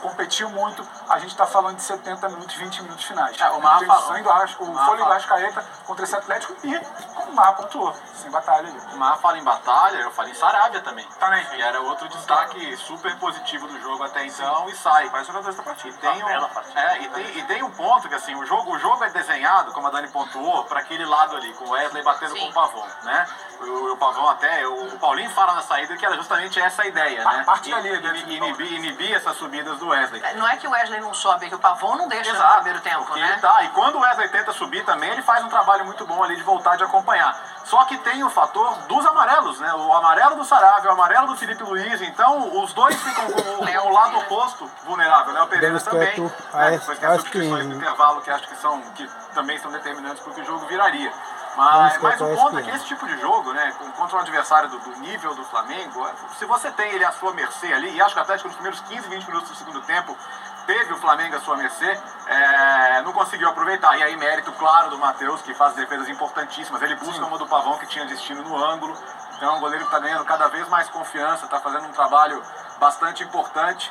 competiu muito, a gente está falando de 70 minutos, 20 minutos finais. O Marra o fôlego do Arrascaeta contra esse Atlético e o Marra pontuou, sem batalha ali. O Marra fala em batalha, eu falo em Saravia também. Também. Que era outro destaque super positivo do jogo até então, e sai. Faz jogadores da partida. E tem um ponto que assim, o jogo é desenhado, como a Dani pontuou, para aquele lado ali, com o Wesley batendo com o Pavão, né? O Pavão até, o Paulinho fala na saída que era justamente essa a ideia, né? Parte dali, inibir essas subidas do Wesley. Não é que o Wesley não sobe, é que o Pavão não deixa no primeiro tempo, né? Ele tá, e quando o Wesley tenta subir também, ele faz um trabalho muito bom ali de voltar de acompanhar. Só que tem o fator dos amarelos, né? O amarelo do Saravia, o amarelo do Felipe Luiz, então os dois ficam com o lado oposto vulnerável, né? O Pereira também, depois tem as substituições no intervalo que também são determinantes porque o jogo viraria. Mas o ponto é que esse tipo de jogo, né, contra um adversário do nível do Flamengo, se você tem ele à sua mercê ali, e acho que o Atlético nos primeiros 15, 20 minutos do segundo tempo teve o Flamengo à sua mercê, não conseguiu aproveitar. E aí mérito claro do Matheus, que faz defesas importantíssimas. Ele busca uma do Pavão que tinha destino no ângulo. Então é um goleiro que está ganhando cada vez mais confiança, está fazendo um trabalho bastante importante.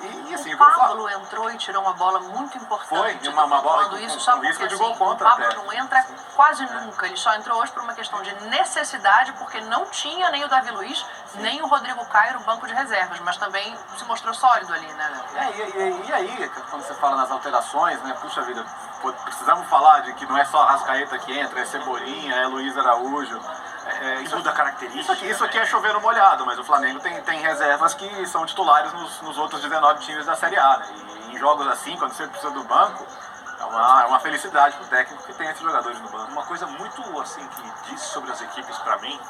E assim, o Pablo entrou e tirou uma bola muito importante. Foi, uma bola com risco de gol contra. O Pablo não entra quase nunca. Ele só entrou hoje por uma questão de necessidade, porque não tinha nem o Davi Luiz, nem o Rodrigo Caio no banco de reservas, mas também se mostrou sólido ali, né? E aí, quando você fala nas alterações, né? Puxa vida, precisamos falar de que não é só a Arrascaeta que entra, é Cebolinha, é Luiz Araújo. Isso muda a característica. Isso aqui é chover no molhado, mas o Flamengo tem reservas que são titulares nos outros 19 times da Série A, né? E em jogos assim, quando você precisa do banco, é uma felicidade pro técnico que tem esses jogadores no banco. Uma coisa muito assim que disse sobre as equipes pra mim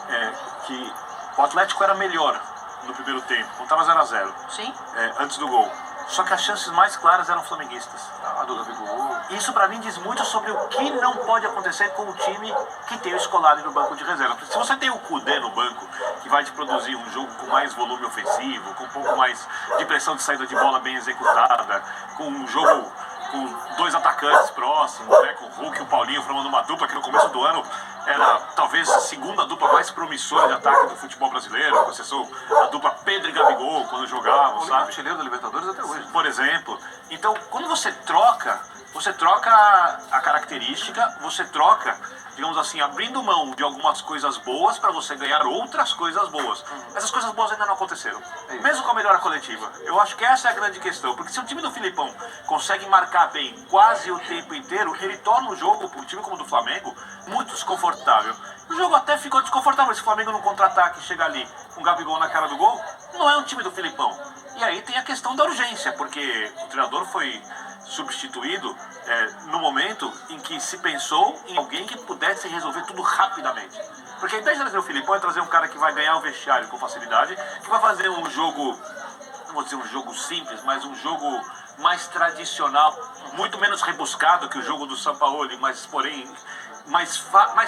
é que o Atlético era melhor no primeiro tempo, quando tava 0-0. Sim. Antes do gol. Só que as chances mais claras eram flamenguistas. A do Gabigol. Isso pra mim diz muito sobre o que não pode acontecer com o time que tem o Scolari no banco de reserva. Porque se você tem o Kudê no banco, que vai te produzir um jogo com mais volume ofensivo, com um pouco mais de pressão de saída de bola bem executada, com um jogo com dois atacantes próximos, né, com o Hulk e o Paulinho formando uma dupla que no começo do ano era talvez a segunda dupla mais promissora de ataque do futebol brasileiro, com exceção a dupla Pedro e Gabigol quando jogavam, sabe? Artilheiro da Libertadores até hoje. Por exemplo. Então, quando você troca a característica, você troca, digamos assim, abrindo mão de algumas coisas boas para você ganhar outras coisas boas. Essas coisas boas ainda não aconteceram, mesmo com a melhora coletiva. Eu acho que essa é a grande questão, porque se o time do Filipão consegue marcar bem quase o tempo inteiro, ele torna o jogo, para um time como o do Flamengo, muito desconfortável. O jogo até ficou desconfortável, se o Flamengo no contra-ataque chega ali com o Gabigol na cara do gol, não é um time do Filipão. E aí tem a questão da urgência, porque o treinador foi substituído no momento em que se pensou em alguém que pudesse resolver tudo rapidamente. Porque a ideia de trazer o Filipão é trazer um cara que vai ganhar o vestiário com facilidade, que vai fazer um jogo, não vou dizer um jogo simples, mas um jogo mais tradicional, muito menos rebuscado que o jogo do Sampaoli, mas porém mais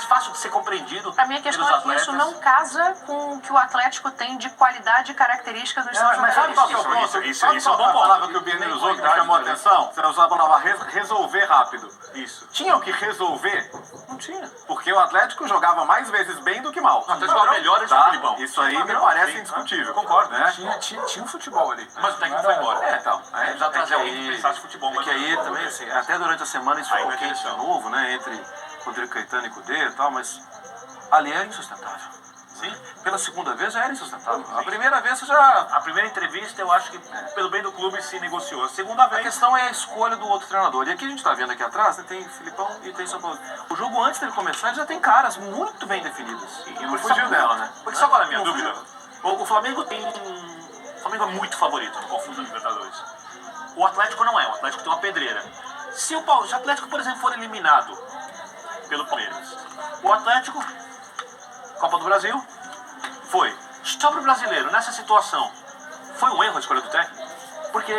fácil de ser compreendido. A minha questão é que isso não casa com o que o Atlético tem de qualidade e característica dos seus Mas sabe qual que é o ponto? Isso é um bom A palavra que o Birner usou, que me chamou a atenção, você usou a palavra resolver rápido. Isso. Tinha o que resolver? Não tinha. Porque o Atlético jogava mais vezes bem do que mal. O Atlético jogava melhor esse Filipão. Isso aí me parece indiscutível. Concordo, né? Tinha um futebol ali. Mas o técnico foi embora. Então. Aí já trazer alguém que pensasse futebol. É que aí também, assim, até durante a semana isso ficou quente de novo, né? Entre Rodrigo Caetano e Kudê e tal, mas ali era insustentável. Sim. Pela segunda vez já era insustentável. Sim. A primeira vez já... A primeira entrevista eu acho que pelo bem do clube se negociou. A segunda A vez... questão é a escolha do outro treinador. E aqui a gente tá vendo aqui atrás, né, tem Filipão e tem São Paulo. O jogo antes dele começar, ele já tem caras muito bem definidos. E não fugiu dela, né? Porque só agora a minha dúvida. O Flamengo tem... O Flamengo é muito favorito no confronto da Libertadores. O Atlético não é. O Atlético tem uma pedreira. Se o Atlético, por exemplo, for eliminado pelo Palmeiras, o Atlético, Copa do Brasil, foi. Sobre o brasileiro, nessa situação, foi um erro a escolha do técnico? Porque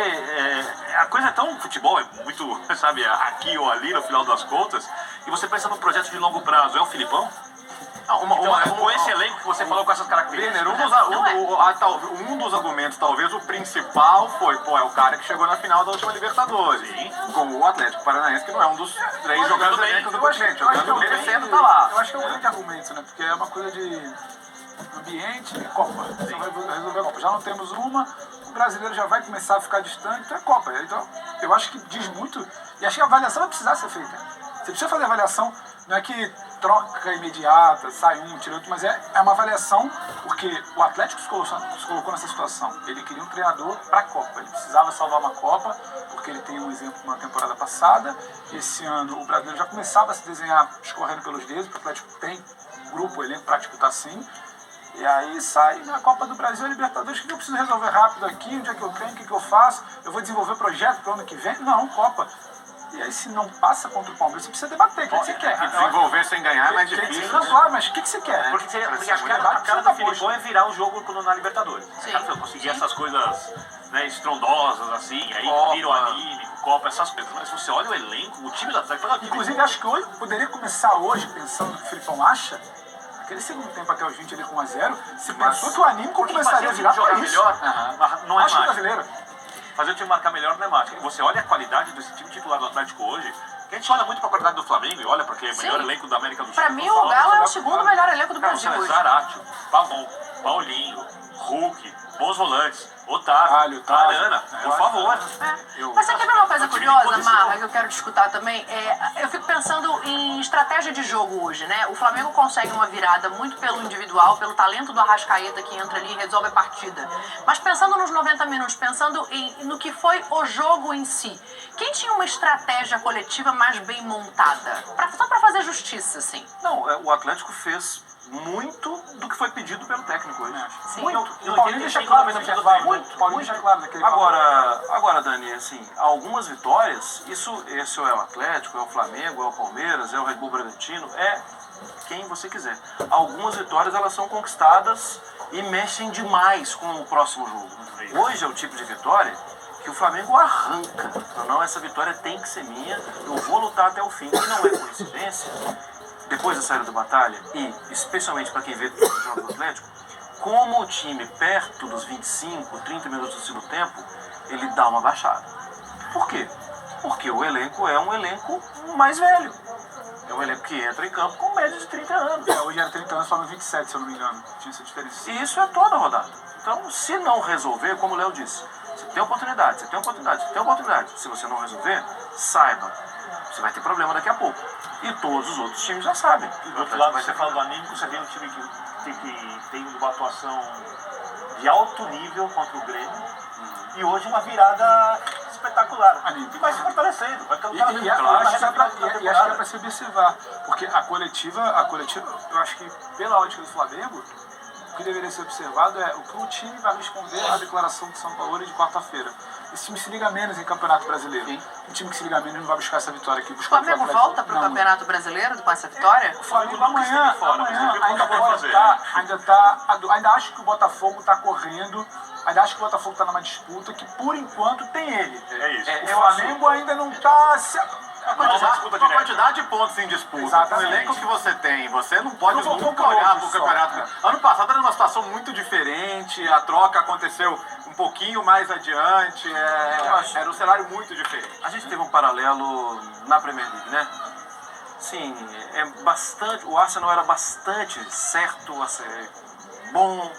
a coisa é tão... Futebol é muito, sabe, aqui ou ali, no final das contas, e você pensa num projeto de longo prazo. É o Filipão? Com esse elenco que você falou, com essas características. Um dos argumentos, talvez o principal, foi, é o cara que chegou na final da última Libertadores. Sim. Com o Atlético Paranaense, que não é um dos 3 jogadores do continente. Eu acho que é um grande argumento, né? Porque é uma coisa de... ambiente e Copa. Você vai resolver a Copa. Já não temos uma, o brasileiro já vai começar a ficar distante, então é Copa. Então, eu acho que diz muito, e acho que a avaliação vai precisar ser feita. Você precisa fazer avaliação, não é que troca imediata, sai um, tira outro, mas é uma avaliação, porque o Atlético se colocou nessa situação. Ele queria um treinador para a Copa, ele precisava salvar uma Copa, porque ele tem um exemplo na temporada passada. Esse ano o brasileiro já começava a se desenhar escorrendo pelos dedos, porque o Atlético tem grupo, elenco para disputar sim. E aí sai na Copa do Brasil, a Libertadores, o que eu preciso resolver rápido aqui, onde é que eu treino, o que eu faço, eu vou desenvolver projeto para o ano que vem? Não, Copa. E aí, se não passa contra o Palmeiras, você precisa debater. O que você quer? Desenvolver sem ganhar é mais difícil. Não, claro, mas o que você quer? Porque acho que a cara do Filipão é virar o jogo na Libertadores. Sim. Cara, conseguir essas coisas, né, estrondosas, assim, aí Copa. vira o anime, Copa, essas coisas. Mas se você olha o elenco, o time do Atlético... Inclusive, acho que hoje poderia começar hoje, pensando no que o Filipão acha, aquele segundo tempo até os 20 ali com 1-0, se pensou que o anímico começaria a virar jogar para isso. melhor, mas não é Acho que o mágica. brasileiro. Fazer o time marcar melhor não é mágica. Você olha a qualidade desse time titular do Atlético hoje, que a gente olha muito pra qualidade do Flamengo e olha porque é o melhor Sim. elenco da América do Sul. Pra mim, o Galo é o segundo melhor elenco do Cara, Brasil você é hoje. Zaratio, Pavon, Paulinho, Hulk, bons volantes, Otávio, Otávio. Arana, por favor. Mas você quer ver uma coisa o time curiosa, tem condição. Marra, que eu quero discutir também? Eu fico pensando em estratégia de jogo hoje, né? O Flamengo consegue uma virada muito pelo individual, pelo talento do Arrascaeta que entra ali e resolve a partida. Mas pensando nos 90 minutos, pensando no que foi o jogo em si, quem tinha uma estratégia coletiva mais bem montada? Só pra fazer justiça, assim. Não, o Atlético fez muito do que foi pedido pelo técnico hoje. Sim. Muito. E o Paulinho deixa claro no intervalo. Muito. Paulinho deixa claro naquele Agora, Dani, assim, algumas vitórias, esse é o Atlético, é o Flamengo, é o Palmeiras, é o Red Bull Bragantino, é quem você quiser. Algumas vitórias, elas são conquistadas e mexem demais com o próximo jogo. Hoje é o tipo de vitória que o Flamengo arranca. Não, essa vitória tem que ser minha, eu vou lutar até o fim. E não é coincidência, depois da saída da batalha, e especialmente para quem vê todos os jogos do Atlético, como o time perto dos 25, 30 minutos do segundo tempo, ele dá uma baixada. Por quê? Porque o elenco é um elenco mais velho. É um elenco que entra em campo com média de 30 anos. Hoje era 30 anos, só no 27, se eu não me engano. Tinha essa diferença. E isso é toda a rodada. Então, se não resolver, como o Léo disse, você tem oportunidade, você tem oportunidade, você tem oportunidade. Se você não resolver, saiba, você vai ter problema daqui a pouco. E todos os outros times já sabem. Do outro lado, você fala do anímico, você vê um time que tem uma atuação de alto nível contra o Grêmio. E hoje uma virada espetacular. Anímico. E vai se fortalecendo. Vai ficando cada vez E mais acho que é claro. para se observar, porque a coletiva, eu acho que pela ótica do Flamengo, o que deveria ser observado é o que o time vai responder à declaração de São Paulo de quarta-feira. Esse time se liga menos em Campeonato Brasileiro. Um time que se liga menos não vai buscar essa vitória aqui. O Flamengo volta pro Campeonato Brasileiro com essa vitória? O Flamengo amanhã fora, ainda acho que o Botafogo está correndo, ainda acho que o Botafogo está numa disputa que por enquanto tem ele. É isso. O Flamengo ainda não está... A quantidade de pontos em disputa, Exatamente. o elenco que você tem, você não pode Não voltou nunca pro olhar outro para o só, campeonato. Ano passado era uma situação muito diferente, a troca aconteceu um pouquinho mais adiante, era um cenário muito diferente. A gente teve um paralelo na Premier League, né? Sim, o Arsenal era bastante certo a ser bom,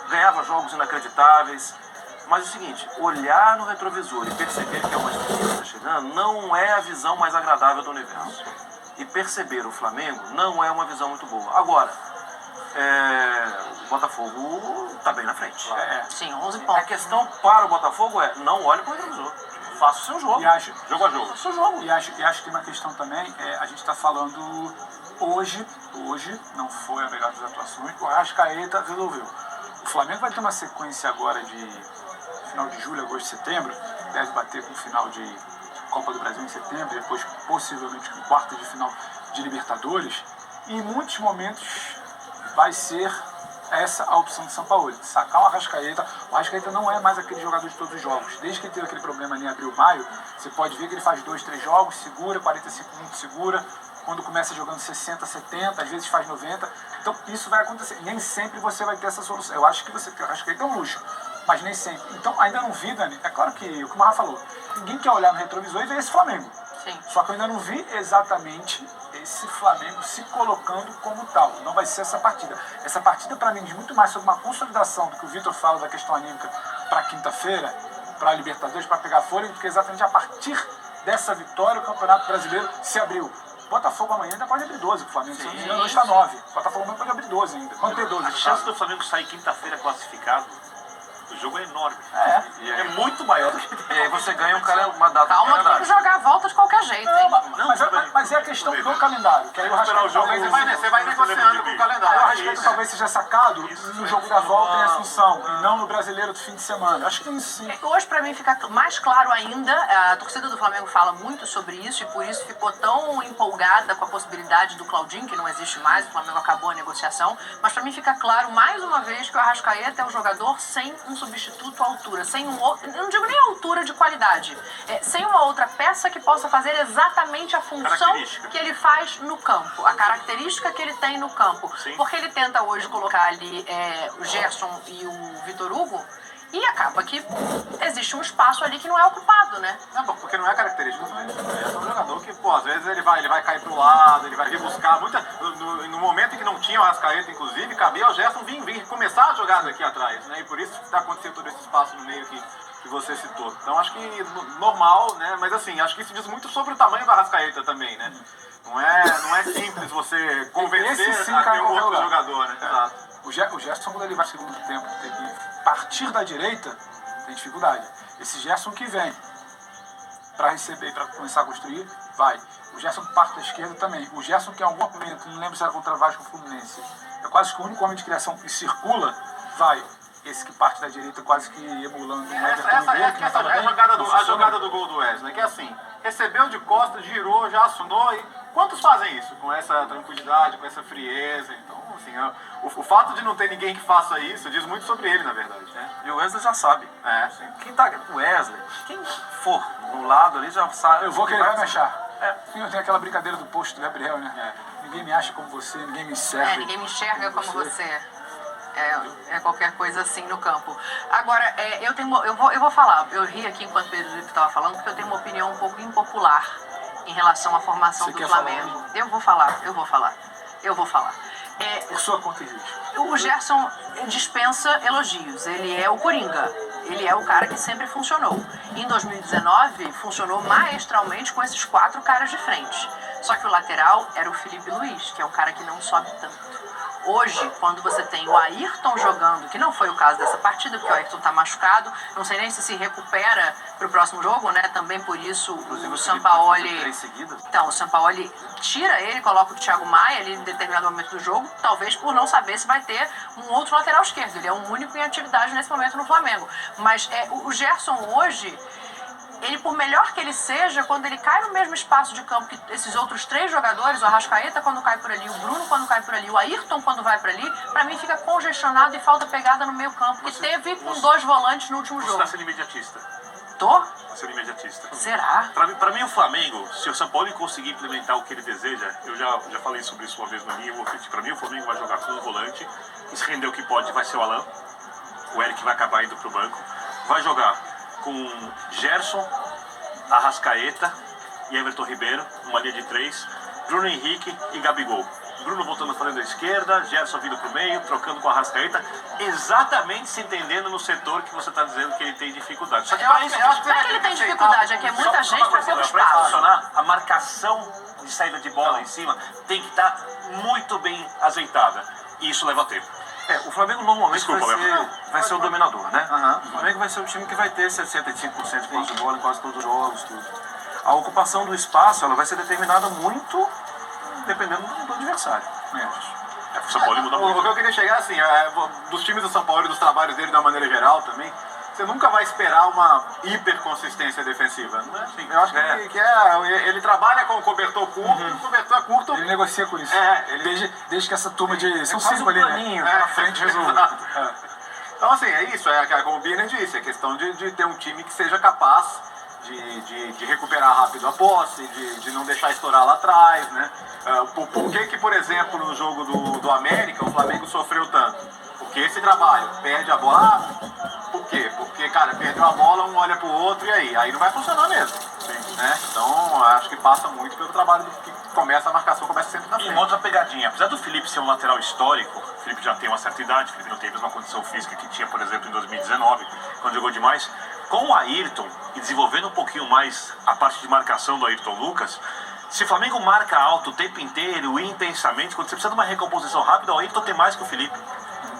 ganhava jogos inacreditáveis. Mas é o seguinte, olhar no retrovisor e perceber que é uma equipe que está chegando não é a visão mais agradável do universo. E perceber o Flamengo não é uma visão muito boa. Agora, o Botafogo está bem na frente. Sim, 11 A pontos. questão para o Botafogo é, não olhe para o retrovisor. Faça o seu jogo. E acho, Jogo a jogo. Faça o seu jogo. e acho que tem uma questão também, a gente está falando hoje não foi a melhor das atuações, o Arrascaeta resolveu. O Flamengo vai ter uma sequência agora de final de julho, agosto, setembro, deve bater com o final de Copa do Brasil em setembro, depois possivelmente com quarta de final de Libertadores, e em muitos momentos vai ser essa a opção de São Paulo, de sacar o Arrascaeta. O Arrascaeta não é mais aquele jogador de todos os jogos. Desde que ele teve aquele problema ali em abril, maio, você pode ver que ele faz 2, 3 jogos, segura, 45 minutos segura, quando começa jogando 60, 70, às vezes faz 90. Então isso vai acontecer. Nem sempre você vai ter essa solução. Eu acho que o Arrascaeta é um luxo, mas nem sempre. Então ainda não vi, Dani, é claro que o Marra falou, ninguém quer olhar no retrovisor e ver esse Flamengo. Sim. Só que eu ainda não vi exatamente esse Flamengo se colocando como tal. Não vai ser essa partida. Essa partida, para mim, diz muito mais sobre uma consolidação do que o Vitor fala da questão anímica para quinta-feira, para a Libertadores, para pegar fôlego, do que exatamente a partir dessa vitória o Campeonato Brasileiro se abriu. Botafogo amanhã ainda pode abrir 12 pro Flamengo. Se não me engano, hoje está 9. Botafogo amanhã pode abrir 12 ainda. Pode ter 12. A chance do Flamengo sair quinta-feira classificado, o jogo é enorme. É muito maior do que... E aí você ganha uma data Calma, de que tem que calendário. jogar a volta de qualquer jeito, hein? Mas é a questão do calendário. Que aí o Arrascaeta talvez... Você vai negociando com o Aí o calendário. Arrascaeta talvez seja sacado no jogo da volta em Assunção e não no Brasileiro do fim de semana. Acho que tem isso sim. Hoje, pra mim, fica mais claro ainda, a torcida do Flamengo fala muito sobre isso e por isso ficou tão empolgada com a possibilidade do Claudinho, que não existe mais, o Flamengo acabou a negociação, mas pra mim fica claro, mais uma vez, que o Arrascaeta é um jogador sem um substituto à altura, sem um outro, eu não digo nem altura de qualidade, sem uma outra peça que possa fazer exatamente a função que ele faz no campo, a característica que ele tem no campo. Sim. Porque ele tenta hoje colocar ali o Gerson e o Vitor Hugo, e acaba que existe um espaço ali que não é ocupado, né? Não, porque não é característica do Flamengo. É um jogador que, pô, às vezes ele vai cair pro lado, ele vai vir buscar. No momento em que não tinha o Arrascaeta, inclusive, cabia ao Gerson vir começar a jogada aqui atrás, né? E por isso que está acontecendo todo esse espaço no meio que você citou. Então acho que normal, né? Mas assim, acho que isso diz muito sobre o tamanho do Arrascaeta também, né? Não é simples você convencer Esse sim a ter cai em um qualquer outro lugar. jogador, né? Exato. O Gerson, quando ele vai segundo tempo, tem que partir da direita, tem dificuldade. Esse Gerson que vem para receber, para começar a construir, vai. O Gerson que parte da esquerda também. O Gerson que em algum momento, não lembro se era contra o Vasco ou Fluminense, é quase que o único homem de criação que circula, vai. Esse que parte da direita quase que emulando o Everton Ribeiro, que não estava bem. A jogada do gol do Wesley, que é assim, recebeu de costas, girou, já acionou e quantos fazem isso? Com essa tranquilidade, com essa frieza, então assim, o fato de não ter ninguém que faça isso diz muito sobre ele, na verdade, né? E o Wesley já sabe. É, sim. Quem tá o Wesley, quem for no lado ali já sabe. Eu vou que ele vai me achar. É. Tem aquela brincadeira do posto do Gabriel, né? Ninguém me acha como você, ninguém me enxerga. Ninguém me enxerga como você. É qualquer coisa assim no campo. Agora, eu vou falar, eu ri aqui enquanto o Pedro estava falando, porque eu tenho uma opinião um pouco impopular em relação à formação do Flamengo. Eu vou falar. Por sua conta e risco. O Gerson dispensa elogios, ele é o Coringa, ele é o cara que sempre funcionou. Em 2019, funcionou maestralmente com esses 4 caras de frente. Só que o lateral era o Felipe Luiz, que é um cara que não sobe tanto. Hoje, quando você tem o Ayrton jogando, que não foi o caso dessa partida, porque o Ayrton está machucado, não sei nem se recupera para o próximo jogo, né? Também por isso o Sampaoli... 3 seguidas. Então, o Sampaoli tira ele, coloca o Thiago Maia ali em determinado momento do jogo, talvez por não saber se vai ter um outro lateral esquerdo. Ele é um único em atividade nesse momento no Flamengo. Mas o Gerson hoje... Ele, por melhor que ele seja, quando ele cai no mesmo espaço de campo que esses outros 3 jogadores, o Arrascaeta quando cai por ali, o Bruno quando cai por ali, o Ayrton quando vai por ali, pra mim fica congestionado e falta pegada no meio campo, que teve com 2 volantes no último Você jogo. está sendo imediatista. Tô? Está sendo imediatista. Será? Pra mim, o Flamengo, se o São Paulo conseguir implementar o que ele deseja, eu já falei sobre isso uma vez no Rio, pra mim o Flamengo vai jogar com um volante, e se render o que pode vai ser o Alan, o Eric vai acabar indo pro banco, vai jogar com Gerson, Arrascaeta e Everton Ribeiro, uma linha de 3, Bruno Henrique e Gabigol. Bruno voltando falando da esquerda, Gerson vindo pro meio, trocando com a Arrascaeta, exatamente se entendendo no setor que você está dizendo que ele tem dificuldade. Só que para isso, Não é que ele tem dificuldade, é que é muita gente pra pouco para espaço. funcionar, a marcação de saída de bola em cima tem que estar muito bem azeitada. E isso leva tempo. O Flamengo normalmente Desculpa, vai ser o dominador, né? Aham. O Flamengo vai ser o time que vai ter 65% de posse de bola em quase todos os jogos, tudo. A ocupação do espaço, ela vai ser determinada muito dependendo do adversário. O São Paulo muda O muito. que eu queria chegar, assim, dos times do São Paulo e dos trabalhos dele de uma maneira geral também, você nunca vai esperar uma hiperconsistência defensiva, não é? Eu acho que ele trabalha com o cobertor curto, e o cobertor é curto. Ele negocia com isso. Desde que essa turma de... São quase 5 ali, planinho, né? Na frente resolve. Exato. Então, assim, é isso, como o Birner disse, é questão de ter um time que seja capaz de recuperar rápido a posse, de não deixar estourar lá atrás, né? Por que, por exemplo, no jogo do América, o Flamengo sofreu tanto? Porque esse trabalho perde a bola. Por quê? Porque cara, perdeu a bola, um olha pro outro e aí não vai funcionar mesmo. Né? Então, acho que passa muito pelo trabalho que começa a marcação, começa sempre na E frente. uma outra pegadinha, apesar do Felipe ser um lateral histórico, o Felipe já tem uma certa idade, o Felipe não tem a mesma condição física que tinha, por exemplo, em 2019, quando jogou demais. Com o Ayrton, e desenvolvendo um pouquinho mais a parte de marcação do Ayrton Lucas, se o Flamengo marca alto o tempo inteiro, intensamente, quando você precisa de uma recomposição rápida, o Ayrton tem mais que o Felipe.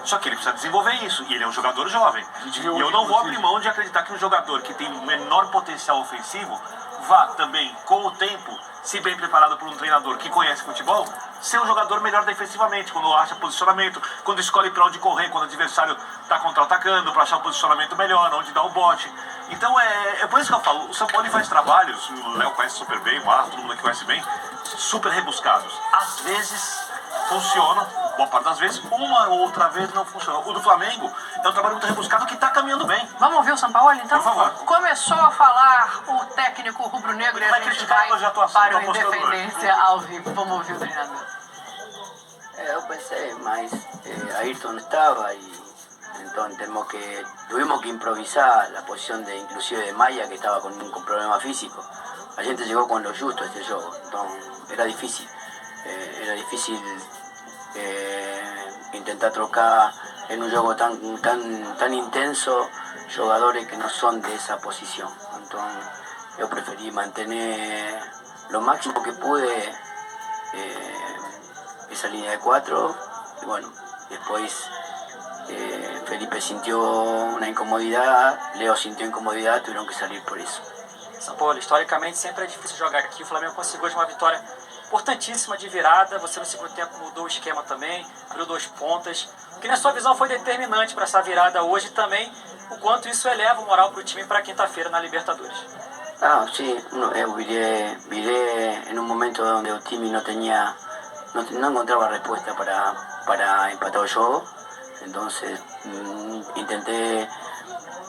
Só que ele precisa desenvolver isso, e ele é um jogador jovem. E eu não vou abrir mão de acreditar que um jogador que tem um menor potencial ofensivo vá também, com o tempo, se bem preparado por um treinador que conhece futebol, ser um jogador melhor defensivamente, quando acha posicionamento, quando escolhe para onde correr, quando o adversário está contra-atacando, para achar um posicionamento melhor, onde dar o bote. Então é por isso que eu falo, o São Paulo faz trabalhos, o Léo conhece super bem, o Marcos, todo mundo aqui conhece bem, super rebuscados. Às vezes funcionam, boa parte das vezes, uma ou outra vez não funciona. O do Flamengo é um trabalho muito rebuscado que está caminhando bem. Vamos ouvir o Sampaoli, então? Por favor. Começou a falar o técnico rubro-negro e Ele vai a gente criticar vai a de atuação para do o apostador. Independência ao vivo. Vamos ouvir o treinador. Eu pensé, mas Ayrton no estaba y entonces tuvimos que improvisar la posición de inclusive de Maya que estaba con problemas físicos. La gente llegó con lo justo a este juego, entonces era difícil intentar trocar en un juego tan intenso jugadores que no son de esa posición. Entonces yo preferí mantener lo máximo que pude esa línea de 4 y bueno, después Felipe sintió una incomodidad, Leo sintió incomodidad, tuvieron que salir por eso. São Paulo, historicamente sempre é difícil jogar aqui. O Flamengo conseguiu hoje uma vitória importantíssima de virada. Você no segundo tempo mudou o esquema também, abriu 2 pontas. O que na sua visão foi determinante para essa virada hoje também, o quanto isso eleva o moral para o time para quinta-feira na Libertadores. Ah, sí, viré en un momento donde el Timi no encontraba respuesta para empatar el juego, entonces intenté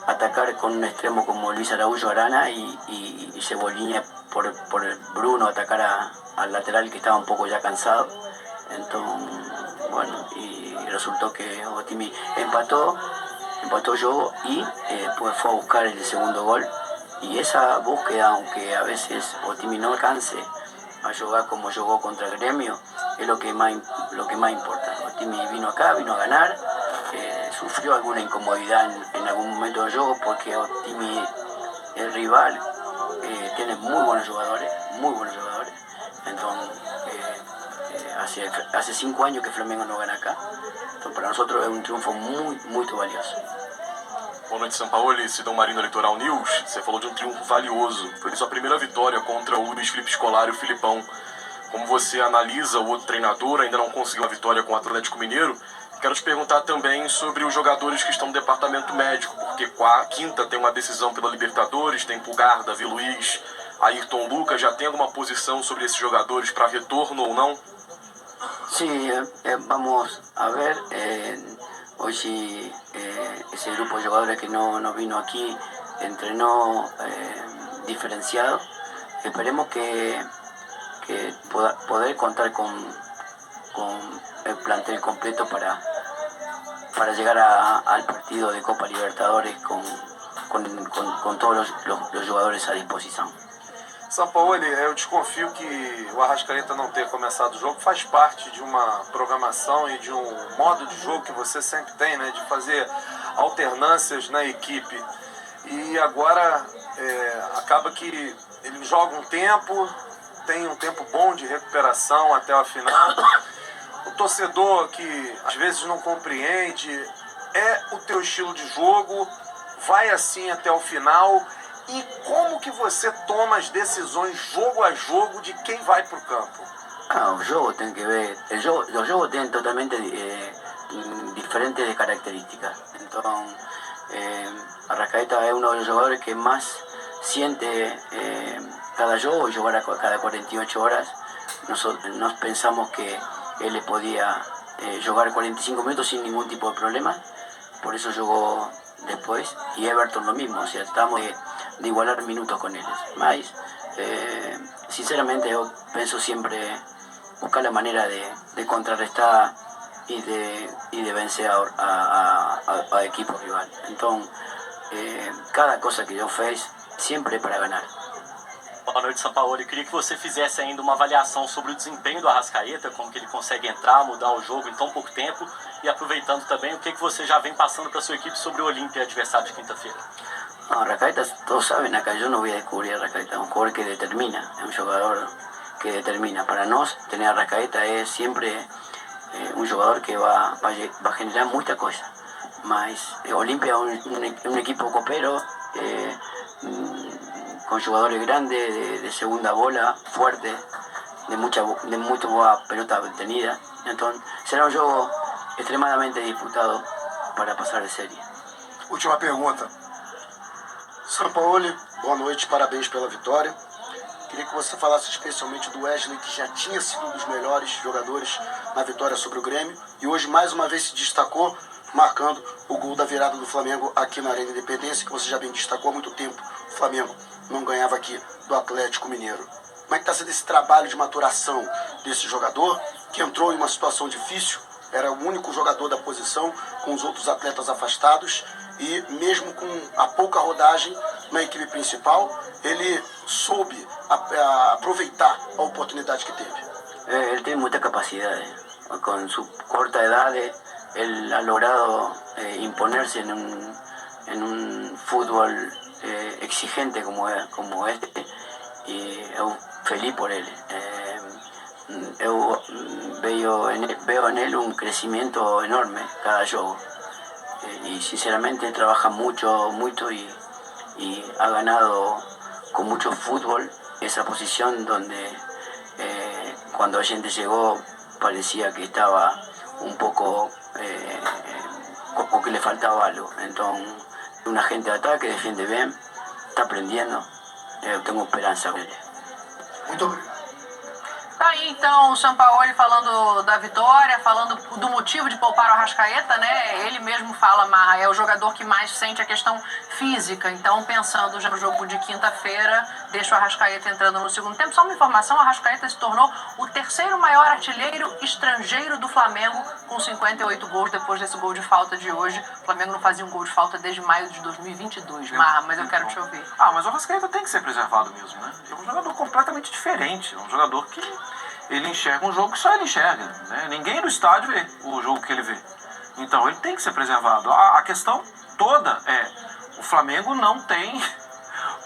atacar con un extremo como Luis Araújo Arana y Cebolinha por Bruno atacar al lateral que estaba un poco ya cansado. Entonces, bueno, y resultó que Otimi empató yo y pues fue a buscar el segundo gol. Y esa búsqueda, aunque a veces Otimi no alcance a jugar como jugó contra el Gremio, es lo que más importa. Otimi vino acá, vino a ganar, sufrió alguna incomodidad en algún momento del juego porque Otimi, el rival, tiene muy buenos jugadores. Entonces, hace 5 años que Flamengo no gana acá. Entonces, para nosotros es un triunfo muy valioso. Boa noite, São Paulo. Sidão Marino, Litoral News. Você falou de um triunfo valioso. Foi sua primeira vitória contra o Luiz Felipe Scolari e o Filipão. Como você analisa o outro treinador, ainda não conseguiu a vitória com o Atlético Mineiro. Quero te perguntar também sobre os jogadores que estão no departamento médico, porque quinta tem uma decisão pela Libertadores, tem Pulgar, Davi Luiz, Ayrton Lucas. Já tem alguma posição sobre esses jogadores para retorno ou não? Sí, vamos a ver. Hoy sí, ese grupo de jugadores que no vino aquí entrenó diferenciado. Esperemos que poder contar con el plantel completo para llegar al partido de Copa Libertadores con todos los jugadores a disposición. São Paulo, eu desconfio que o Arrascaeta não ter começado o jogo faz parte de uma programação e de um modo de jogo que você sempre tem, né, de fazer alternâncias na equipe. E agora acaba que ele joga um tempo, tem um tempo bom de recuperação até a final. O torcedor que às vezes não compreende, é o teu estilo de jogo, vai assim até o final. E como que você toma as decisões jogo a jogo de quem vai para o campo? O juego tiene que ver, los juegos tienen totalmente diferentes de características. Entonces, Arrascaeta es uno de los jugadores que más siente cada juego, jugar cada 48 horas. Nos pensamos que él podía jugar 45 minutos sin ningún tipo de problema, por eso jugó después. Y Everton lo mismo, o sea, estamos de igualar minutos con ellos. Mas, sinceramente, yo pienso siempre buscar la manera de contrarrestar y de vencer a equipo rival. Entonces, cada cosa que yo fiz siempre para ganar. Boa noite, Sampaoli. Queria que você fizesse ainda uma avaliação sobre o desempenho do Arrascaeta, como que ele consegue entrar, mudar o jogo em tão pouco tempo, e aproveitando também o que você já vem passando para sua equipe sobre o Olímpia, adversário de quinta-feira. No, Arrascaeta, todos saben acá, yo no voy a descubrir a Arrascaeta, es un jugador que determina, es un jugador que determina. Para nos, tener a Arrascaeta es siempre un jugador que va a generar muchas cosas. Mas Olimpia es un equipo copero, con jugadores grandes, de segunda bola, fuerte, de muy boa pelota detenida. Entonces será un juego extremadamente disputado para pasar de serie. Última pergunta. Sampaoli, boa noite, parabéns pela vitória. Queria que você falasse especialmente do Wesley, que já tinha sido um dos melhores jogadores na vitória sobre o Grêmio e hoje mais uma vez se destacou, marcando o gol da virada do Flamengo aqui na Arena Independência, que você já bem destacou há muito tempo. O Flamengo não ganhava aqui do Atlético Mineiro. Como é que está sendo esse trabalho de maturação desse jogador, que entrou em uma situação difícil, era o único jogador da posição, com os outros atletas afastados, e mesmo com a pouca rodagem na equipe principal, ele soube aproveitar a oportunidade que teve. Él tiene mucha capacidad. Con su corta edad, él ha logrado imponerse en un fútbol exigente como este, y eu feliz por él. Eu veo en él un crecimiento enorme cada juego. Y sinceramente trabaja mucho y ha ganado con mucho fútbol esa posición donde cuando la gente llegó parecía que estaba un poco o que le faltaba algo. Entonces, una gente de ataque defiende bien, está aprendiendo. Tengo esperanza con él. Muito obrigado. Tá aí então o Sampaoli falando da vitória, falando do motivo de poupar o Arrascaeta, né? Ele mesmo fala, Marra, é o jogador que mais sente a questão física. Então, pensando já no jogo de quinta-feira, deixa o Arrascaeta entrando no segundo tempo. Só uma informação, o Arrascaeta se tornou o terceiro maior artilheiro estrangeiro do Flamengo, com 58 gols depois desse gol de falta de hoje. O Flamengo não fazia um gol de falta desde maio de 2022, Marra, mas eu quero te ouvir. Mas o Arrascaeta tem que ser preservado mesmo, né? É um jogador completamente diferente, é um jogador que ele enxerga um jogo que só ele enxerga, né? Ninguém no estádio vê o jogo que ele vê. Então ele tem que ser preservado. A questão toda é, o Flamengo não tem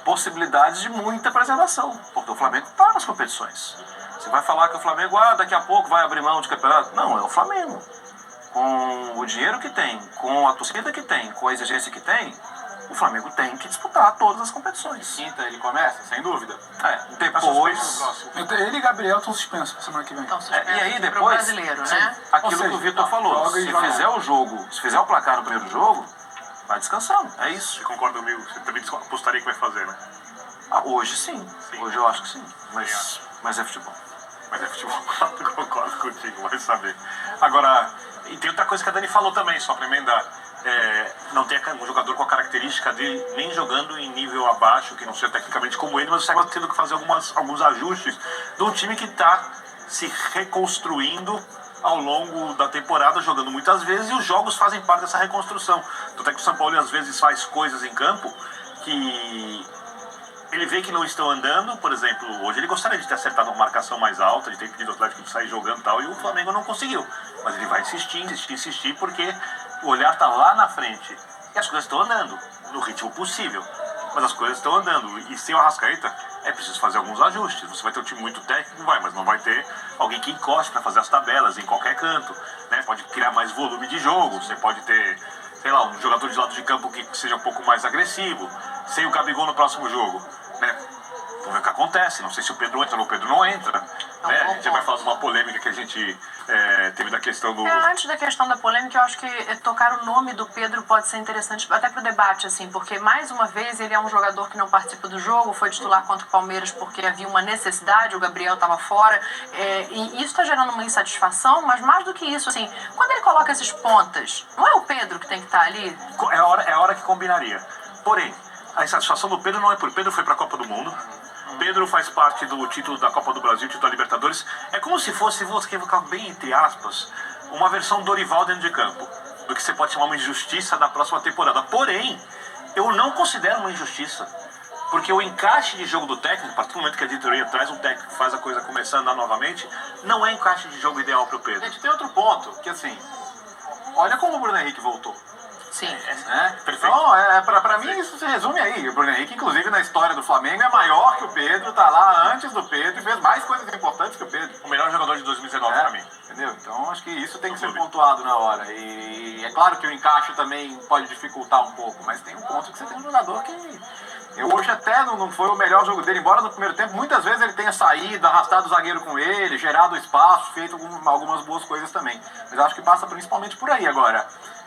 possibilidades de muita preservação, porque o Flamengo está nas competições. Você vai falar que o Flamengo, daqui a pouco vai abrir mão de campeonato? Não, é o Flamengo. Com o dinheiro que tem, com a torcida que tem, com a exigência que tem, o Flamengo tem que disputar todas as competições. Quinta ele começa, sem dúvida. Depois... Ele e Gabriel estão suspensos pra semana que vem. E aí pro depois, brasileiro, né? aquilo Ou seja, que o Vitor falou, joga e se vai. fizer o jogo, se fizer o placar no primeiro jogo, vai descansando, é isso. Você concorda comigo? Você também apostaria que vai fazer, né? Hoje sim, hoje eu acho que sim, mas é futebol. Mas é futebol, concordo contigo, vai saber. Agora, e tem outra coisa que a Dani falou também, só para emendar. Não tem um jogador com a característica dele, nem jogando em nível abaixo, que não seja tecnicamente como ele, mas você acaba tendo que fazer alguns ajustes de um time que está se reconstruindo ao longo da temporada, jogando muitas vezes, e os jogos fazem parte dessa reconstrução. Tanto é que o São Paulo às vezes faz coisas em campo que ele vê que não estão andando. Por exemplo, hoje ele gostaria de ter acertado uma marcação mais alta, de ter pedido ao Atlético de sair jogando e tal, e o Flamengo não conseguiu. Mas ele vai insistir, porque o olhar está lá na frente. E as coisas estão andando, no ritmo possível. Mas as coisas estão andando. E sem o Arrascaeta, é preciso fazer alguns ajustes. Você vai ter um time muito técnico, mas não vai ter alguém que encoste para fazer as tabelas em qualquer canto, né? Pode criar mais volume de jogo, você pode ter, sei lá, um jogador de lado de campo que seja um pouco mais agressivo, sem o Gabigol no próximo jogo, né? Vamos ver o que acontece. Não sei se o Pedro entra ou o Pedro não entra, né? A gente já vai falar de uma polêmica que a gente teve da questão do... Antes da questão da polêmica, eu acho que tocar o nome do Pedro pode ser interessante até para o debate, assim, porque mais uma vez ele é um jogador que não participa do jogo, foi titular contra o Palmeiras porque havia uma necessidade, o Gabriel estava fora, e isso está gerando uma insatisfação, mas mais do que isso, assim, quando ele coloca esses pontas, não é o Pedro que tem que estar ali? É a hora que combinaria. Porém, a insatisfação do Pedro não é por Pedro foi para a Copa do Mundo. Pedro faz parte do título da Copa do Brasil, título da Libertadores. É como se fosse, vou colocar bem entre aspas, uma versão Dorival dentro de campo, do que você pode chamar uma injustiça da próxima temporada. Porém, eu não considero uma injustiça. Porque o encaixe de jogo do técnico, a partir do momento que a diretoria traz um técnico que faz a coisa começar a andar novamente, não é encaixe de jogo ideal pro Pedro. Gente, tem outro ponto, que assim, olha como o Bruno Henrique voltou. Sim. Perfeito. Então, pra mim isso se resume aí. O Bruno Henrique, inclusive na história do Flamengo, é maior que o Pedro, tá lá antes do Pedro e fez mais coisas importantes que o Pedro. O melhor jogador de 2019 pra mim. Entendeu? Então acho que isso tem que ser pontuado na hora. E é claro que o encaixe também pode dificultar um pouco, mas tem um ponto que você tem um jogador que... Hoje até não foi o melhor jogo dele, embora no primeiro tempo muitas vezes ele tenha saído, arrastado o zagueiro com ele, gerado espaço, feito algumas boas coisas também. Mas acho que passa principalmente por aí agora.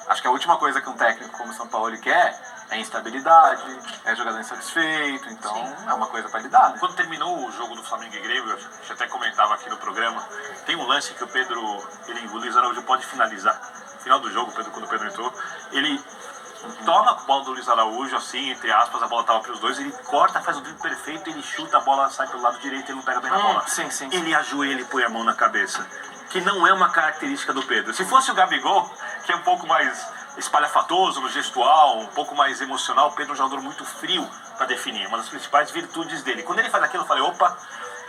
Acho que a última coisa que um técnico como o São Paulo quer é instabilidade, é jogador insatisfeito, então é uma coisa para lidar, né? Quando terminou o jogo do Flamengo e Grêmio, eu já até comentava aqui no programa, tem um lance que o Luiz Araújo pode finalizar. No final do jogo, quando o Pedro entrou, ele toma a bola do Luiz Araújo, assim, entre aspas, a bola tava para os dois, ele corta, faz o drible perfeito, ele chuta, a bola sai pelo lado direito, ele não pega bem na bola. Sim. Ele ajoelha e põe a mão na cabeça, que não é uma característica do Pedro. Se fosse o Gabigol, que é um pouco mais espalhafatoso no gestual, um pouco mais emocional, o Pedro é um jogador muito frio para definir, uma das principais virtudes dele. Quando ele faz aquilo, eu falei, opa,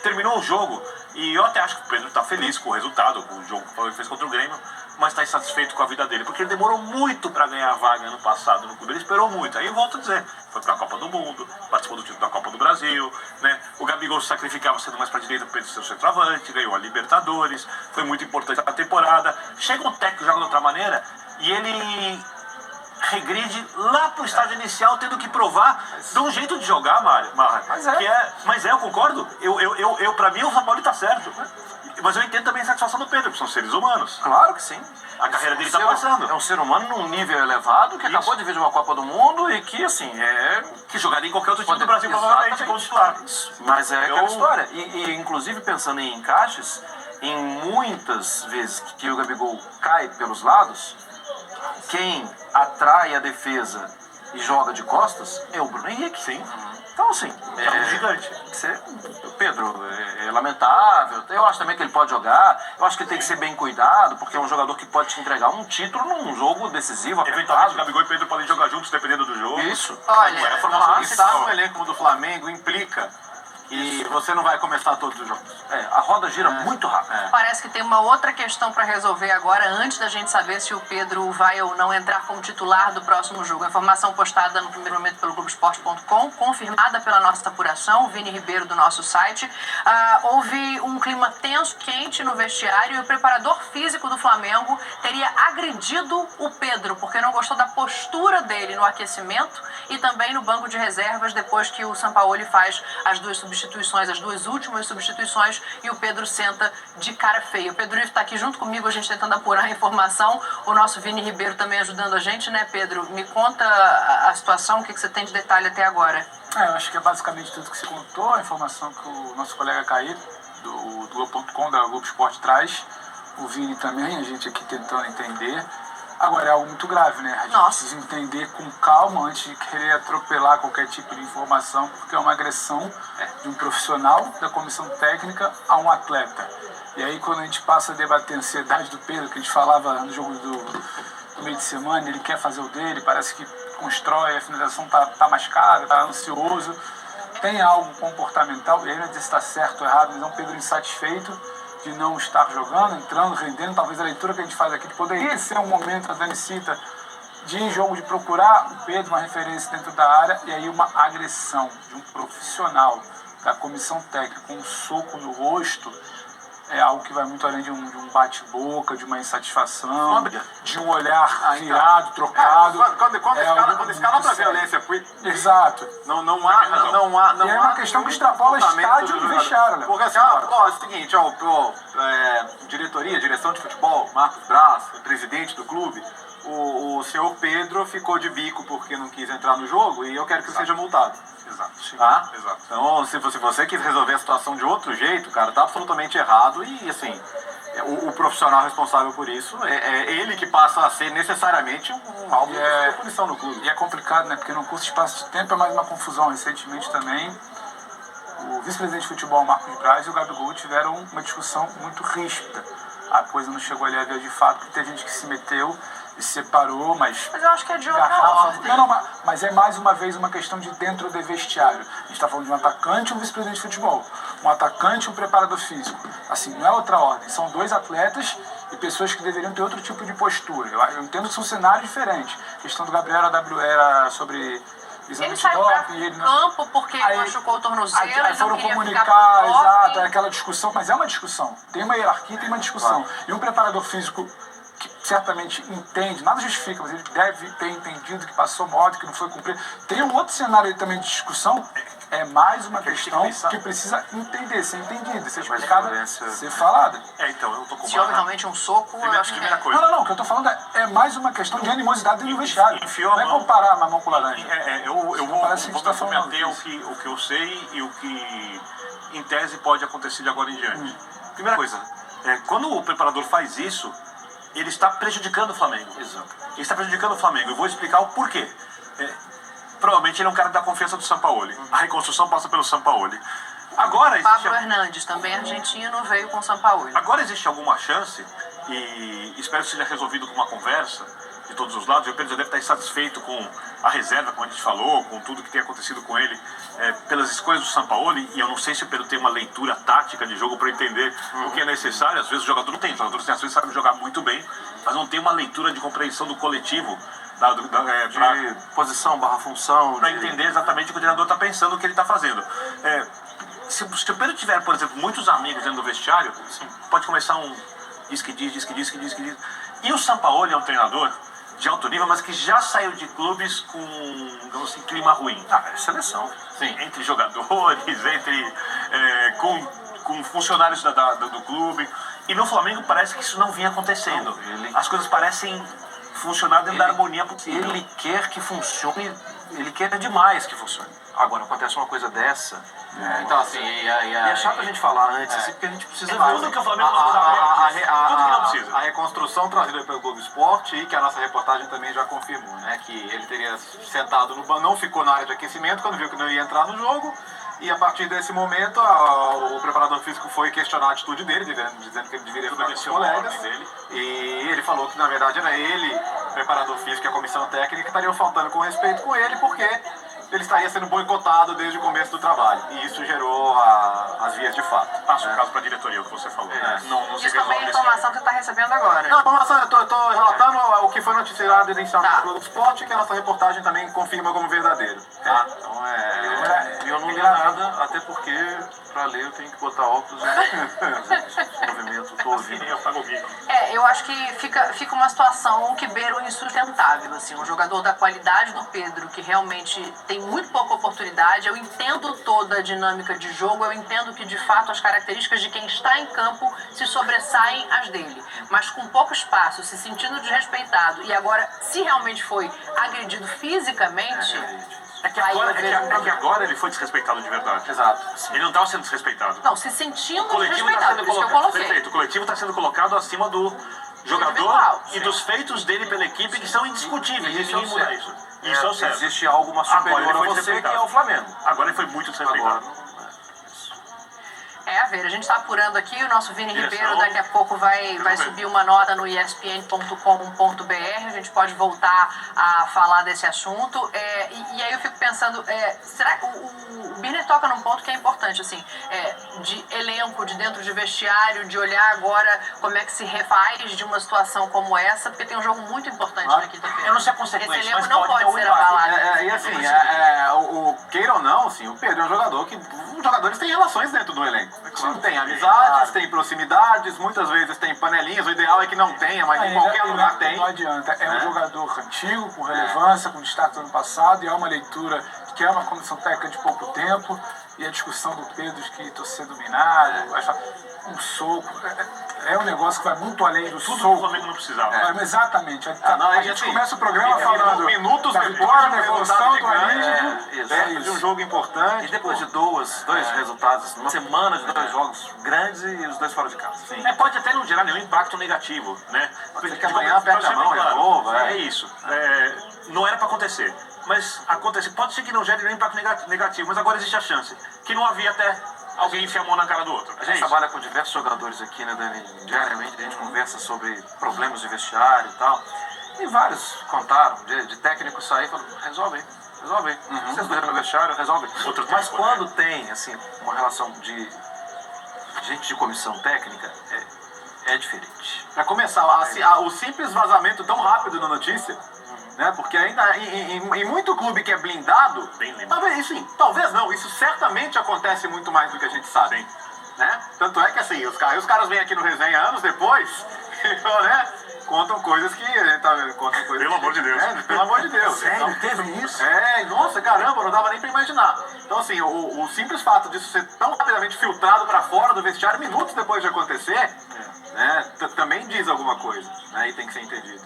terminou o jogo, e eu até acho que o Pedro tá feliz com o resultado, com o jogo que ele fez contra o Grêmio, mas está insatisfeito com a vida dele, porque ele demorou muito para ganhar a vaga ano passado no clube, ele esperou muito. Aí eu volto a dizer, foi para a Copa do Mundo, participou do título da Copa do Brasil, né? O Gabigol se sacrificava sendo mais para a direita para o Pedro ser o centroavante, ganhou a Libertadores, foi muito importante a temporada. Chega um técnico que joga de outra maneira e ele regride lá pro estágio inicial, tendo que provar de um jeito de jogar, Mário. Mas eu concordo. Pra mim, o São Paulo tá certo. Mas eu entendo também a satisfação do Pedro, porque são seres humanos. Claro que sim. A carreira dele tá passando. É um ser humano num nível elevado, que acabou de vir de uma Copa do Mundo e que, assim, que jogaria em qualquer outro time do Brasil, provavelmente, como titular. Mas é aquela história. E, inclusive, pensando em encaixes, em muitas vezes que o Gabigol cai pelos lados, quem atrai a defesa e joga de costas é o Bruno Henrique. Sim. Então, assim, é um gigante. Pedro, é lamentável. Eu acho também que ele pode jogar. Eu acho que ele tem que ser bem cuidado, porque é um jogador que pode te entregar um título num jogo decisivo. Eventualmente, Gabigol e Pedro podem jogar juntos, dependendo do jogo. Isso. Olha, Estar no elenco como do Flamengo implica que você não vai começar todos os jogos. A roda gira muito rápido. parece que tem uma outra questão para resolver agora, antes da gente saber se o Pedro vai ou não entrar como titular do próximo jogo. A informação postada no primeiro momento pelo Globoesporte.com, confirmada pela nossa apuração, Vini Ribeiro do nosso site. Houve um clima tenso, quente no vestiário, e o preparador físico do Flamengo teria agredido o Pedro, porque não gostou da postura dele no aquecimento e também no banco de reservas, depois que o Sampaoli faz as duas substituições, as duas últimas substituições, e o Pedro senta de cara feia. O Pedro Ivo está aqui junto comigo, a gente tentando apurar a informação, o nosso Vini Ribeiro também ajudando a gente, né, Pedro? Me conta a situação, o que você tem de detalhe até agora. Eu acho que é basicamente tudo que você contou, a informação que o nosso colega Caí, do Globo.com, da Globo Esporte, traz, o Vini também, a gente aqui tentando entender. Agora, é algo muito grave, né? A gente precisa entender com calma antes de querer atropelar qualquer tipo de informação, porque é uma agressão de um profissional da comissão técnica a um atleta. E aí, quando a gente passa a debater a ansiedade do Pedro, que a gente falava no jogo do meio de semana, ele quer fazer o dele, parece que constrói, a finalização tá mascada, tá ansioso, tem algo comportamental, e aí não dizer se está certo ou errado, mas é um Pedro insatisfeito de não estar jogando, entrando, rendendo. Talvez a leitura que a gente faz aqui poderia ser um momento, a Dani cita, de em jogo de procurar o Pedro, uma referência dentro da área, e aí uma agressão de um profissional da comissão técnica com um soco no rosto é algo que vai muito além de um bate-boca, de uma insatisfação, de um olhar virado, trocado. Quando escala pra violência, exato. Não há. E é uma questão que extrapola estádio e vestiário, né? Porque assim, é o seguinte, direção de futebol, Marcos Braz, presidente do clube, o senhor Pedro ficou de bico porque não quis entrar no jogo e eu quero que ele seja multado. Exato. Tá? Exato. Então, se você quis resolver a situação de outro jeito, cara, tá absolutamente errado e, assim, o profissional responsável por isso é ele que passa a ser necessariamente um alvo de punição no clube. E é complicado, né? Porque no curto espaço de tempo é mais uma confusão. Recentemente também, o vice-presidente de futebol, Marcos Braz, e o Gabigol tiveram uma discussão muito ríspida. A coisa não chegou ali a ver de fato, porque tem gente que se meteu separou, mas... Mas eu acho que é de outra garrafa... ordem. Não, mas é mais uma vez uma questão de dentro do vestiário. A gente está falando de um atacante e um vice-presidente de futebol. Um atacante e um preparador físico. Assim, não é outra ordem. São dois atletas e pessoas que deveriam ter outro tipo de postura. Eu entendo que são cenários diferentes. A questão do Gabriel era sobre... Ele saiu pra campo porque machucou o tornozelo, Aí ele não foram queria comunicar, ficar pro exato, é aquela discussão, mas é uma discussão. Tem uma hierarquia, tem uma discussão. E um preparador físico que certamente entende, nada justifica, mas ele deve ter entendido que passou modo, que não foi cumprido. Tem um outro cenário aí também de discussão, é mais uma questão que precisa entender, ser entendida, ser explicada, ser falada. Então, eu tô com Se houve realmente um soco, eu acho que primeira coisa. Não, o que eu tô falando é mais uma questão de animosidade dentro do vestiário. Enfiou Não a é mão. comparar mamão com laranja. Eu vou parece que a gente tá me falando ater ao disso. o que eu sei e o que, em tese, pode acontecer de agora em diante. Primeira coisa, quando o preparador faz isso, ele está prejudicando o Flamengo. Exato. Ele está prejudicando o Flamengo. Eu vou explicar o porquê. Provavelmente ele é um cara da confiança do Sampaoli. A reconstrução passa pelo Sampaoli. Agora existe... Pablo Hernandes, também argentino, veio com o Sampaoli. Agora existe alguma chance, e espero que seja resolvido com uma conversa de todos os lados. O Pedro já deve estar insatisfeito com a reserva, como a gente falou, com tudo que tem acontecido com ele, pelas escolhas do Sampaoli. E eu não sei se o Pedro tem uma leitura tática de jogo para entender o que é necessário. Às vezes o jogador não tem, os jogadores às vezes sabem jogar muito bem, mas não tem uma leitura de compreensão do coletivo, De posição barra função. para entender exatamente o que o treinador está pensando, o que ele está fazendo. Se o Pedro tiver, por exemplo, muitos amigos dentro do vestiário, pode começar um diz que diz. E o Sampaoli é um treinador de alto nível, mas que já saiu de clubes com, digamos assim, clima ruim. É seleção. Sim, entre jogadores, com funcionários do clube. E no Flamengo parece que isso não vinha acontecendo. As coisas parecem funcionar dentro da harmonia possível. Ele quer que funcione, ele quer demais que funcione. Agora, acontece uma coisa dessa... Então, assim, E é chato a gente falar antes, assim, porque a gente precisa ver Tudo que o Flamengo não precisa. Tudo que não precisa. A reconstrução trazida pelo Globo Esporte e que a nossa reportagem também já confirmou, né? Que ele teria sentado no banco, não ficou na área de aquecimento quando viu que não ia entrar no jogo. E a partir desse momento, o preparador físico foi questionar a atitude dele, dizendo que ele deveria ficar com os colegas. E ele falou que, na verdade, era ele, o preparador físico e a comissão técnica, que estariam faltando com respeito com ele, porque ele estaria sendo boicotado desde o começo do trabalho. E isso gerou as vias de fato. Passa o caso para a diretoria, o que você falou. Não se Isso também é resolve informação que você está recebendo agora. Não, informação, eu tô relatando o que foi noticiado inicialmente pelo Globo Esporte, que a nossa reportagem também confirma como verdadeiro. Tá? Então eu não li nada, até porque pra ler eu tenho que botar óculos e movimento, tô ouvindo. Eu pago o bico. Eu acho que fica uma situação que beira o insustentável, assim, um jogador da qualidade do Pedro, que realmente tem muito pouca oportunidade. Eu entendo toda a dinâmica de jogo, eu entendo que de fato as características de quem está em campo se sobressaem às dele, mas com pouco espaço, se sentindo desrespeitado e agora, se realmente foi agredido fisicamente... É que agora ele foi desrespeitado de verdade. Exato. Ele não estava sendo desrespeitado. Não, se sentindo O coletivo desrespeitado, por isso que eu coloquei. Perfeito. O coletivo está sendo colocado acima do jogador individual, e dos feitos dele pela equipe, que são indiscutíveis. E ninguém muda isso. Isso é o certo. Existe algo mais superior Agora ele a foi você, que desrespeitado. é o Flamengo. Agora ele foi muito desrespeitado. Agora, A ver, a gente está apurando aqui, o nosso Vini Direção. Ribeiro daqui a pouco vai subir uma nota no espn.com.br, a gente pode voltar a falar desse assunto. E aí eu fico pensando, será que o Birner toca num ponto que é importante, assim, de elenco, de dentro de vestiário, de olhar agora como é que se refaz de uma situação como essa, porque tem um jogo muito importante na quinta-feira. Eu não sei a Esse consequência, elenco mas não pode ter um ser impacto. abalado. E assim, queira ou não, assim, o Pedro é um jogador que... Os jogadores têm relações dentro do elenco. Tem amizades, tem proximidades, muitas vezes tem panelinhas. O ideal é que não tenha, mas em qualquer lugar tem. Não adianta. É um jogador antigo, com relevância, com destaque do ano passado, e há uma leitura que é uma comissão técnica de pouco tempo, e a discussão do Pedro de que estou sendo dominado, um soco. É um negócio que vai muito além do Tudo que o soco. Flamengo não precisava. Exatamente. não, A e gente assim, começa o programa falando minutos da depois vitória, de da um evolução do resultado Anísio. gigante, perto de um jogo importante. E depois de dois resultados, uma semana de dois jogos grandes e os dois fora de casa. Sim. Pode até não gerar nenhum impacto negativo, né? Pode ser que amanhã aperte a mão, resolva. É isso. Não era para acontecer. Mas acontece. Pode ser que não gere nenhum impacto negativo, mas agora existe a chance. Que não havia até alguém enfiar a mão na cara do outro. A gente trabalha com diversos jogadores aqui, né, Dani? Diariamente a gente conversa sobre problemas de vestiário e tal. E vários contaram de técnico sair e falaram, resolve aí. Vocês dois no vestiário, resolve. Mas quando tem, assim, uma relação de gente de comissão técnica, é diferente. Para começar, o simples vazamento tão rápido na notícia, né? Porque ainda em muito clube que é blindado, talvez não, isso certamente acontece muito mais do que a gente sabe. Né? Tanto é que assim, os caras vêm aqui no Resenha anos depois, né? Contam coisas que. Pelo amor de Deus. Pelo amor de Deus. Sério? Então, Teve isso? Nossa, caramba, não dava nem pra imaginar. Então, assim, o simples fato disso ser tão rapidamente filtrado pra fora do vestiário, minutos depois de acontecer, né, também diz alguma coisa, né, e tem que ser entendido.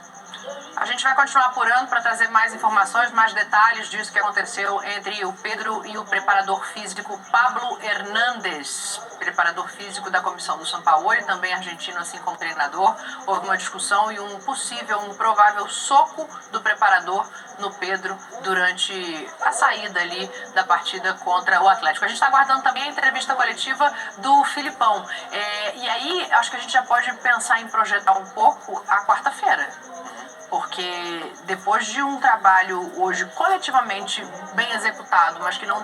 A gente vai continuar apurando para trazer mais informações, mais detalhes disso que aconteceu entre o Pedro e o preparador físico Pablo Hernández, preparador físico da comissão do Sampaoli, também argentino, assim como treinador. Houve uma discussão e um provável soco do preparador no Pedro durante a saída ali da partida contra o Atlético. A gente está aguardando também a entrevista coletiva do Filipão. E aí, acho que a gente já pode pensar em projetar um pouco a quarta-feira. Porque depois de um trabalho hoje coletivamente bem executado, mas que não